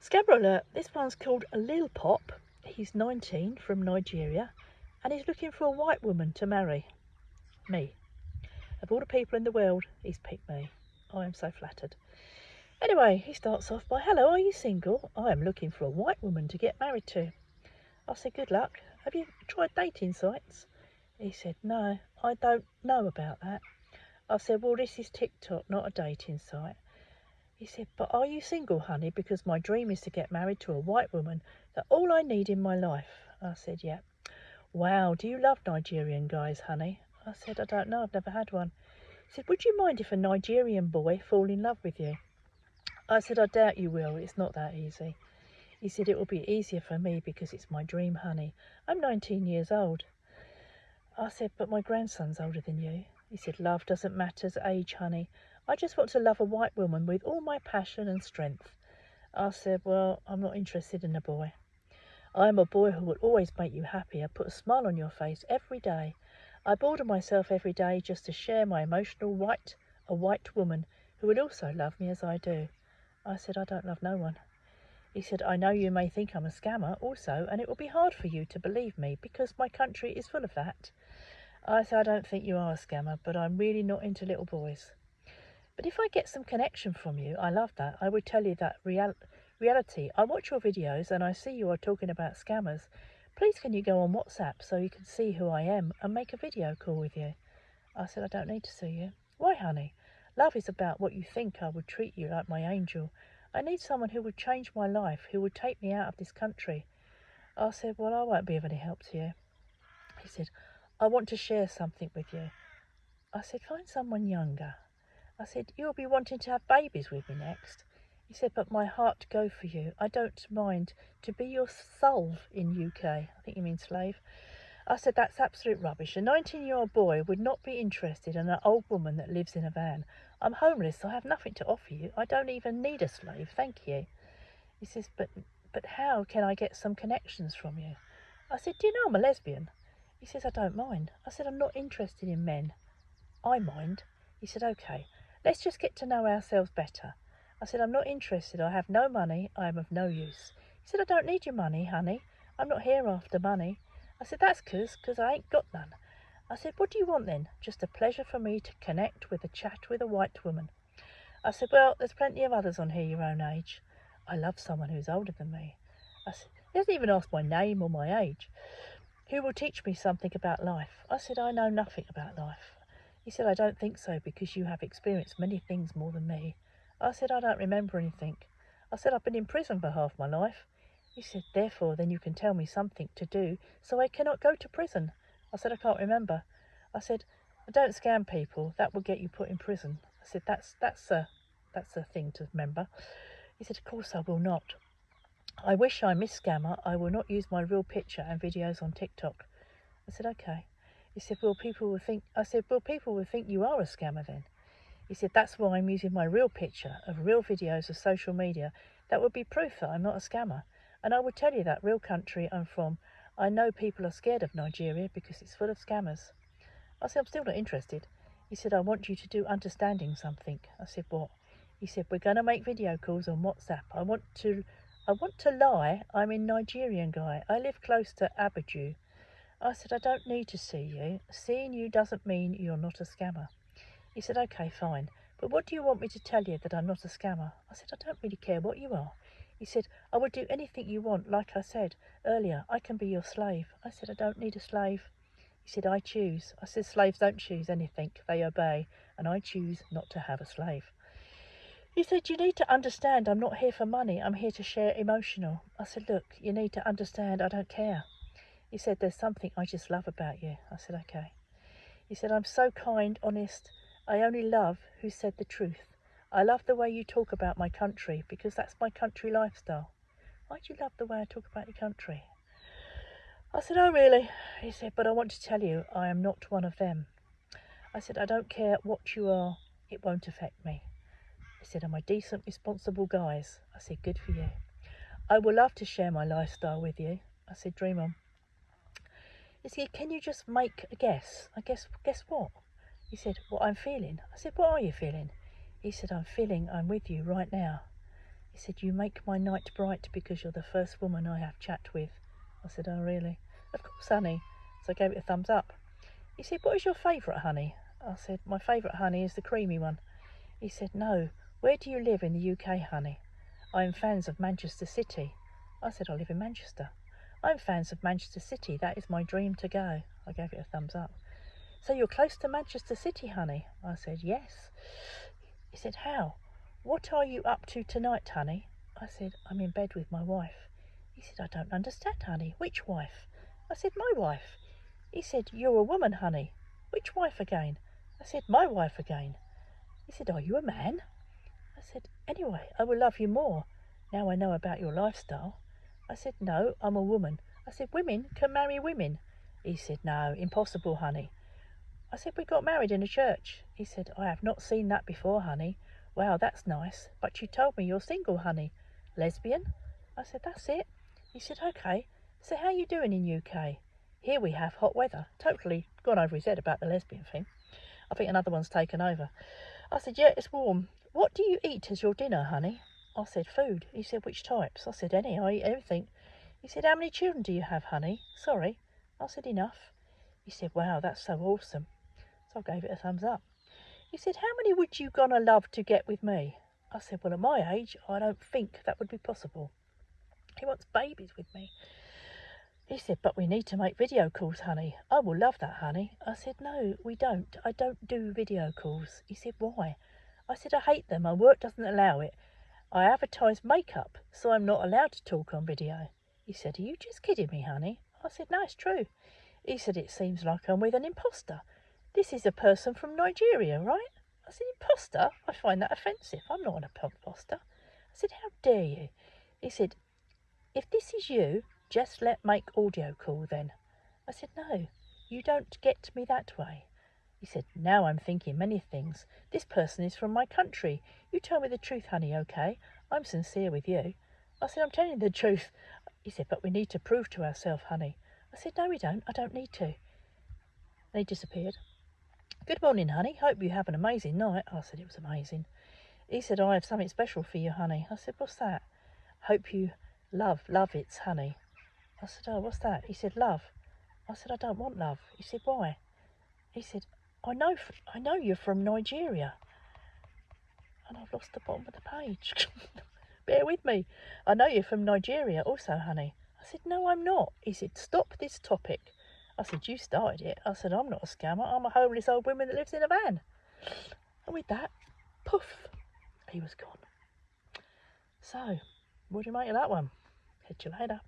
Scammer alert, this one's called Lollipop. He's 19, from Nigeria, and he's looking for a white woman to marry. Me. Of all the people in the world, he's picked me. I am so flattered. Anyway, he starts off by, "Hello, are you single? I am looking for a white woman to get married to." I said, "Good luck. Have you tried dating sites?" He said, "No, I don't know about that." I said, "Well, this is TikTok, not a dating site." He said, "But are you single, honey? Because my dream is to get married to a white woman. That's all I need in my life." I said, "Yeah." "Wow, do you love Nigerian guys, honey?" I said, "I don't know, I've never had one." He said, "Would you mind if a Nigerian boy fall in love with you?" I said, "I doubt you will, it's not that easy." He said, "It will be easier for me because it's my dream, honey. I'm 19 years old." I said, "But my grandson's older than you." He said, "Love doesn't matter age, honey. I just want to love a white woman with all my passion and strength." I said, "Well, I'm not interested in a boy. I am a boy who will always make you happy and put a smile on your face every day. I border myself every day just to share my emotional a white woman who will also love me as I do." I said, "I don't love no one." He said, "I know you may think I'm a scammer also, and it will be hard for you to believe me because my country is full of that." I said, "I don't think you are a scammer, but I'm really not into little boys. But if I get some connection from you, I love that. I would tell you that reality. I watch your videos and I see you are talking about scammers. Please can you go on WhatsApp so you can see who I am and make a video call with you?" I said, "I don't need to see you." "Why, honey? Love is about what you think. I would treat you like my angel. I need someone who would change my life, who would take me out of this country." I said, "Well, I won't be of any help to you." He said, "I want to share something with you." I said, "Find someone younger." I said, "You'll be wanting to have babies with me next." He said, "But my heart go for you. I don't mind to be your solve in UK. I think you mean slave." I said, "That's absolute rubbish. A 19-year-old boy would not be interested in an old woman that lives in a van. I'm homeless, so I have nothing to offer you. I don't even need a slave, thank you." He says, but how can I get some connections from you?" I said, "Do you know I'm a lesbian?" He says, "I don't mind." I said, "I'm not interested in men." "I mind." He said, "Okay, let's just get to know ourselves better." I said, "I'm not interested. I have no money. I am of no use." He said, "I don't need your money, honey. I'm not here after money." I said, "That's 'cause I ain't got none." I said, "What do you want then?" "Just a pleasure for me to connect with a chat with a white woman." I said, "Well, there's plenty of others on here your own age." I love someone who's older than me. I said, he hasn't even asked my name or my age. "Who will teach me something about life?" I said, "I know nothing about life." He said, "I don't think so, because you have experienced many things more than me." I said, "I don't remember anything." I said, "I've been in prison for half my life." He said, "Therefore, then you can tell me something to do so I cannot go to prison." I said, "I can't remember." I said, "I don't scam people. That will get you put in prison." I said, that's a thing to remember." He said, "Of course I will not. I wish I miss scammer. I will not use my real picture and videos on TikTok." I said, "Okay." He said, "Well, people will think..." I said, "Well, people will think you are a scammer then." He said, "That's why I'm using my real picture of real videos of social media. That would be proof that I'm not a scammer. And I would tell you that real country I'm from. I know people are scared of Nigeria because it's full of scammers." I said, "I'm still not interested." He said, "I want you to do understanding something." I said, "What?" He said, "We're going to make video calls on WhatsApp. I want to lie. I'm a Nigerian guy. I live close to Abuja." I said, "I don't need to see you. Seeing you doesn't mean you're not a scammer." He said, "Okay, fine. But what do you want me to tell you that I'm not a scammer?" I said, "I don't really care what you are." He said, "I would do anything you want. Like I said earlier, I can be your slave." I said, "I don't need a slave." He said, "I choose." I said, "Slaves don't choose anything. They obey. And I choose not to have a slave." He said, "You need to understand I'm not here for money. I'm here to share emotional." I said, "Look, you need to understand I don't care." He said, "There's something I just love about you." I said, "Okay." He said, "I'm so kind, honest. I only love who said the truth. I love the way you talk about my country because that's my country lifestyle." "Why do you love the way I talk about your country?" I said, "Oh, really?" He said, "But I want to tell you I am not one of them." I said, "I don't care what you are. It won't affect me." He said, "Am I decent, responsible guys?" I said, "Good for you." "I would love to share my lifestyle with you." I said, "Dream on." He said, "Can you just make a guess?" I guess what? He said, "What I'm feeling." I said, "What are you feeling?" He said, "I'm feeling I'm with you right now." He said, you make my night bright because you're the first woman I have chat with. I said, oh really? Of course, honey. So I gave it a thumbs up. He said, what is your favourite honey? I said, my favourite honey is the creamy one. He said, no. Where do you live in the UK, honey? I am fans of Manchester City. I said, I live in Manchester. I'm fans of Manchester City. That is my dream to go. I gave it a thumbs up. So you're close to Manchester City, honey? I said, yes. He said, how? What are you up to tonight, honey? I said, I'm in bed with my wife. He said, I don't understand, honey. Which wife? I said, my wife. He said, you're a woman, honey. Which wife again? I said, my wife again. He said, are you a man? I said, anyway, I will love you more now I know about your lifestyle. I said, no, I'm a woman. I said, women can marry women. He said, no, impossible, honey. I said, we got married in a church. He said, I have not seen that before, honey. Wow, that's nice. But you told me you're single, honey. Lesbian? I said, that's it. He said, okay. So how you doing in UK? Here we have hot weather. Totally gone over his head about the lesbian thing. I think another one's taken over. I said, yeah, it's warm. What do you eat as your dinner, honey? I said, food. He said, which types? I said, any. I eat everything. He said, how many children do you have, honey? Sorry. I said, enough. He said, wow, that's so awesome. So I gave it a thumbs up. He said, how many would you gonna love to get with me? I said, well, at my age, I don't think that would be possible. He wants babies with me. He said, but we need to make video calls, honey. I will love that, honey. I said, no, we don't. I don't do video calls. He said, why? I said, I hate them. My work doesn't allow it. I advertise makeup, so I'm not allowed to talk on video. He said, are you just kidding me, honey? I said, no, it's true. He said, it seems like I'm with an imposter. This is a person from Nigeria, right? I said, imposter? I find that offensive. I'm not an imposter. I said, how dare you? He said, if this is you, just let make audio call then. I said, no, you don't get me that way. He said, now I'm thinking many things. This person is from my country. You tell me the truth, honey, okay? I'm sincere with you. I said, I'm telling you the truth. He said, but we need to prove to ourselves, honey. I said, no, we don't. I don't need to. And he disappeared. Good morning, honey. Hope you have an amazing night. I said, it was amazing. He said, I have something special for you, honey. I said, what's that? Hope you love it, honey. I said, oh, what's that? He said, love. I said, I don't want love. He said, why? He said, I know you're from Nigeria. And I've lost the bottom of the page. Bear with me. I know you're from Nigeria also, honey. I said, no, I'm not. He said, stop this topic. I said, you started it. I said, I'm not a scammer. I'm a homeless old woman that lives in a van. And with that, poof, he was gone. So, what do you make of that one? Catch you later.